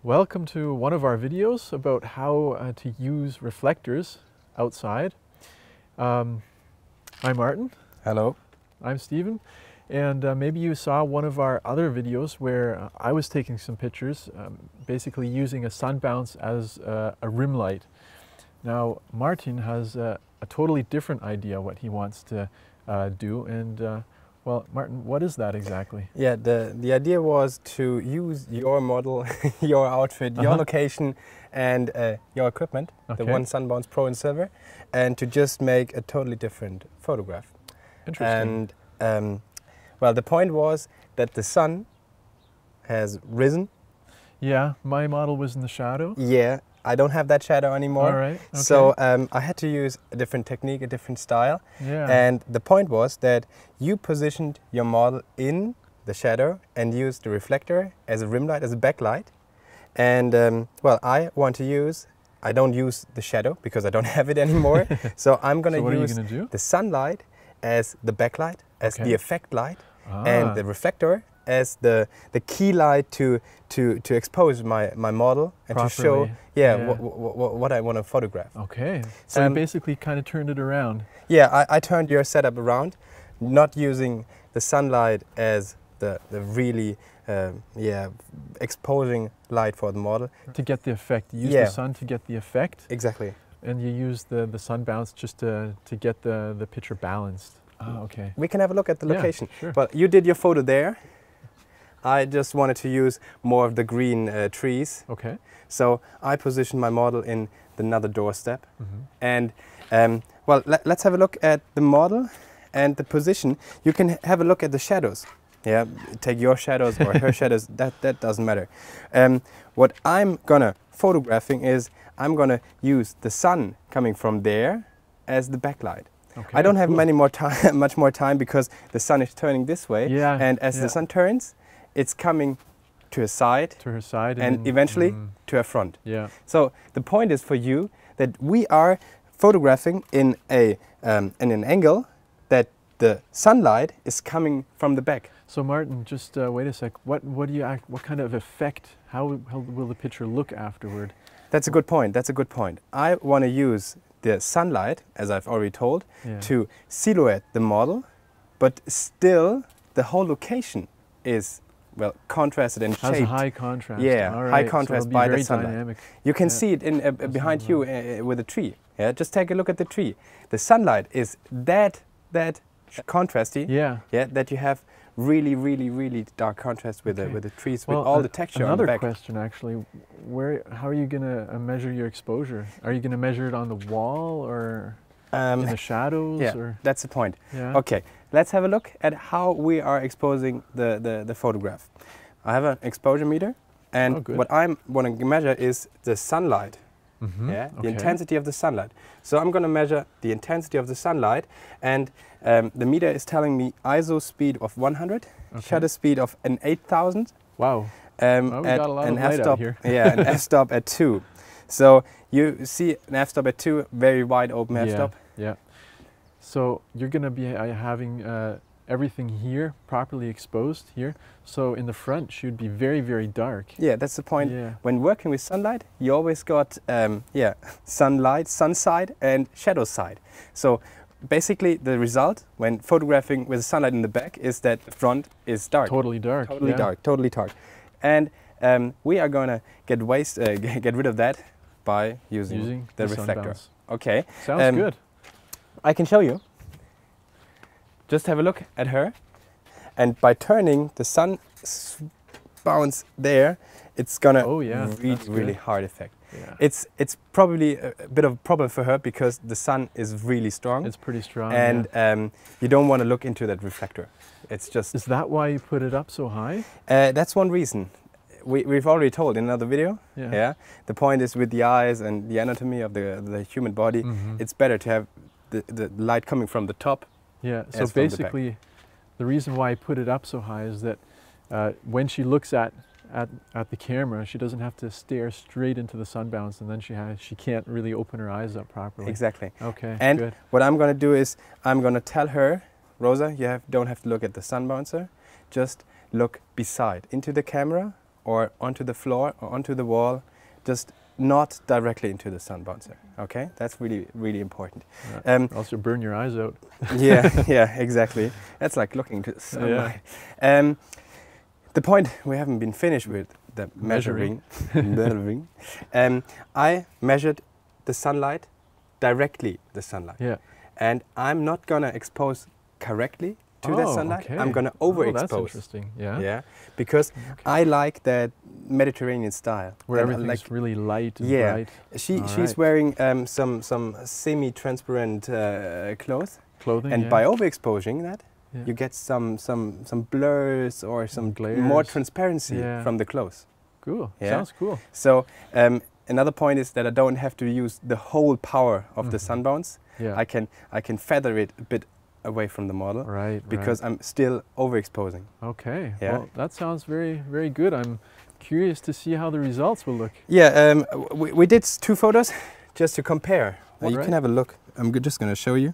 Welcome to one of our videos about how to use reflectors outside. I'm Martin. Hello. I'm Stephen. And maybe you saw one of our other videos where I was taking some pictures, basically using a sun bounce as a rim light. Now Martin has a totally different idea what he wants to do, and well, Martin, what is that exactly? Yeah, the idea was to use your model, your outfit, your location, and your equipment, the one Sunbounce Pro in silver, and to just make a totally different photograph. Interesting. And well, the point was that the sun has risen. Yeah, my model was in the shadow. Yeah, I don't have that shadow anymore. All right. Okay. So I had to use a different technique, a different style. Yeah. And the point was that you positioned your model in the shadow and used the reflector as a rim light, as a backlight. And well, I don't use the shadow because I don't have it anymore. So I'm going to use the sunlight as the backlight, as the effect light, and the reflector as the key light to expose my model and properly. To show what I want to photograph. Okay, so you basically kind of turned it around. Yeah, I turned your setup around, not using the sunlight as the really exposing light for the model. To get the effect, you use the sun to get the effect. Exactly. And you use the sun bounce just to get the picture balanced. Oh, okay. We can have a look at the location. Sure. Well, you did your photo there. I just wanted to use more of the green trees. Okay. So I positioned my model in another doorstep. And well, let's have a look at the model and the position. You can have a look at the shadows. Yeah, take your shadows or her shadows, that doesn't matter. What I'm gonna photographing is I'm gonna use the sun coming from there as the backlight. Okay, I don't have much more time because the sun is turning this way. Yeah. And as the sun turns, it's coming to her side. To her side. And eventually to her front. Yeah. So the point is for you that we are photographing in an angle that the sunlight is coming from the back. So Martin, just wait a sec. What kind of effect? How will the picture look afterward? That's a good point. That's a good point. I want to use the sunlight, as I've already told, to silhouette the model, but still the whole location is contrasted and shaped. Has a high contrast. Yeah, all right. high contrast so by the sunlight. Dynamic. You can see it in behind you with a tree. Yeah, just take a look at the tree. The sunlight is that contrasty. Yeah. Yeah, that you have really dark contrast with the trees, with all the texture on the back. Another question actually, how are you going to measure your exposure? Are you going to measure it on the wall or in the shadows? Yeah, or? That's the point. Yeah. Okay, let's have a look at how we are exposing the photograph. I have an exposure meter, and what I want to measure is the sunlight. The intensity of the sunlight. So I'm going to measure the intensity of the sunlight, and the meter is telling me ISO speed of 100, shutter speed of an 8000. Wow. Well, we got a lot of light out here. Yeah, an f-stop at 2. So you see an f-stop at 2, very wide open f-stop. Yeah. So you're going to be having everything here properly exposed here. So in the front should be very dark. Yeah, that's the point. Yeah. When working with sunlight, you always got sunlight, sun side and shadow side. So basically the result when photographing with sunlight in the back is that the front is dark. Totally dark. Totally dark. And we are going to get rid of that by using the reflector. Okay. Sounds good. I can show you. Just have a look at her, and by turning the sun bounce there, it's gonna really hard effect. Yeah. It's probably a bit of a problem for her because the sun is really strong. It's pretty strong. And you don't want to look into that reflector. It's just. Is that why you put it up so high? That's one reason. We've already told in another video. Yeah. The point is with the eyes and the anatomy of the human body, it's better to have the light coming from the top. Yeah, so basically the reason why I put it up so high is that when she looks at the camera, she doesn't have to stare straight into the sunbounce, and then she can't really open her eyes up properly. Exactly. Okay, and good. What I'm going to do is I'm going to tell her, Rosa, don't have to look at the sunbouncer, just look beside into the camera or onto the floor or onto the wall, just not directly into the sun bouncer. Okay, that's really, really important. Yeah. Else you'll burn your eyes out. Yeah, yeah, exactly. That's like looking into the sunlight. Yeah. The point, we haven't been finished with the measuring. I measured the sunlight, directly the sunlight. Yeah. And I'm not gonna expose correctly to that sunlight. Okay. I'm gonna overexpose. That's interesting. Yeah. Yeah, because I like that Mediterranean style. Where And everything's like, really light and yeah. bright. She's wearing some semi-transparent clothes. Clothing. And yeah. by overexposing that, Yeah. you get some blurs or some glares. more transparency Yeah. from the clothes. Cool. Yeah. Sounds cool. So another point is that I don't have to use the whole power of the sun bounce. Yeah. I can feather it a bit away from the model, Right. because I'm still overexposing. Okay. Yeah. Well, that sounds very, very good. I'm curious to see how the results will look. Yeah, we did 2 photos just to compare. You Right. can have a look. I'm just going to show you.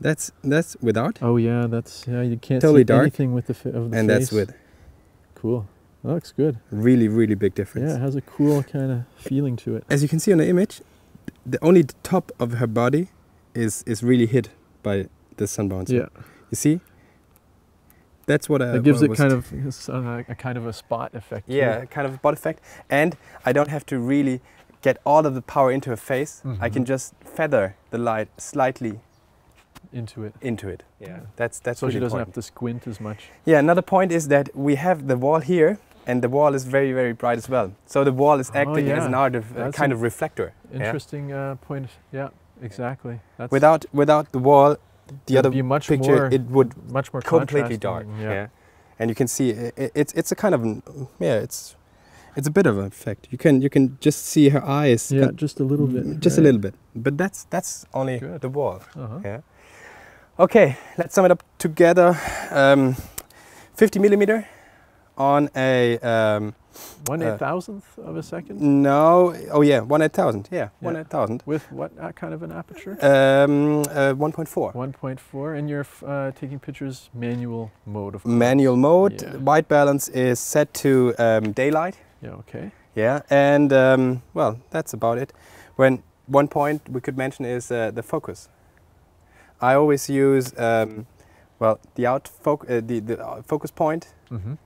That's without. Oh yeah, that's you can't Totally see dark. anything with the of the And face. that's with. Cool. That looks good. Really, really big difference. Yeah, it has a cool kind of feeling to it. As you can see on the image, only the top of her body is really hit by the sun bouncer. Yeah. You see? That's what I. It gives what I it was kind of a kind of a spot effect. Yeah, too. kind of a spot effect, and I don't have to really get all of the power into her face. I can just feather the light slightly into it. Yeah, that's So really she doesn't important. have to squint as much. Yeah, another point is that we have the wall here, and the wall is very, very bright as well. So the wall is acting as an kind of reflector. Interesting point. Yeah, exactly. That's Without the wall, the other be much picture, more, it would much more completely contrasting. dark. Yeah. And you can see it's a kind of it's a bit of an effect. You can just see her eyes. Yeah, just a little bit. Just a little bit. But that's only Good. the wall. Uh-huh. Yeah. Okay, let's sum it up together. 50 millimeter on a 1/8,000th of a second. no. Oh yeah, 1/8,000. Yeah, 1/8,000. With what kind of an aperture? 1.4. 1.4, and you're taking pictures manual mode, of course. Manual mode. Yeah. White balance is set to daylight. Yeah. Okay. Yeah, and well, that's about it. One point we could mention is the focus. I always use well the focus point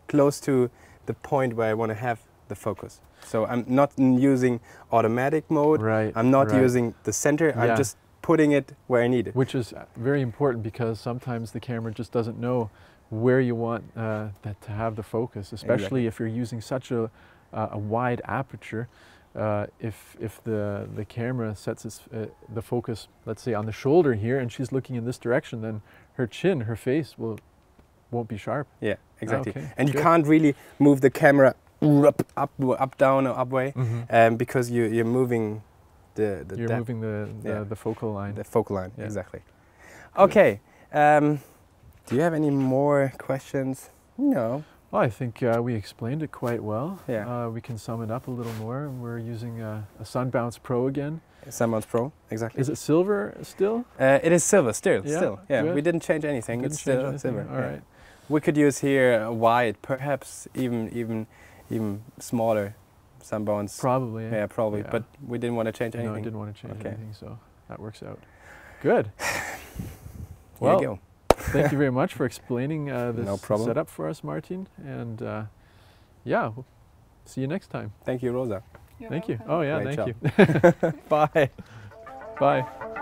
close to the point where I want to have the focus. So I'm not using automatic mode. Right. I'm not right. using the center. Yeah. I'm just putting it where I need it. Which is very important, because sometimes the camera just doesn't know where you want that to have the focus, especially if you're using such a wide aperture. If the camera sets its, the focus, let's say, on the shoulder here, and she's looking in this direction, then her chin, her face won't be sharp. Yeah, exactly. Okay, and you good. can't really move the camera up, down, or up way, because you're moving moving the focal line. The focal line, Yeah. exactly. Okay. Do you have any more questions? No. Well, I think we explained it quite well. Yeah. We can sum it up a little more. We're using a Sunbounce Pro again. Sunbounce Pro, exactly. Is it silver still? It is silver still. Yeah, Yeah. good. We didn't change anything. Didn't It's change still anything? silver. All yeah. right. We could use here white, perhaps even smaller Sunbounce. Probably. Yeah, probably. Yeah. But we didn't want to change No, I anything. didn't want to change Okay. anything, so that works out. Good. Here Well, you go. thank you very much for explaiing this No problem. setup for us, Martin. And yeah, we'll see you next time. Thank you, Rosa. Thank you. Oh yeah, Great thank job. you. Bye. Bye.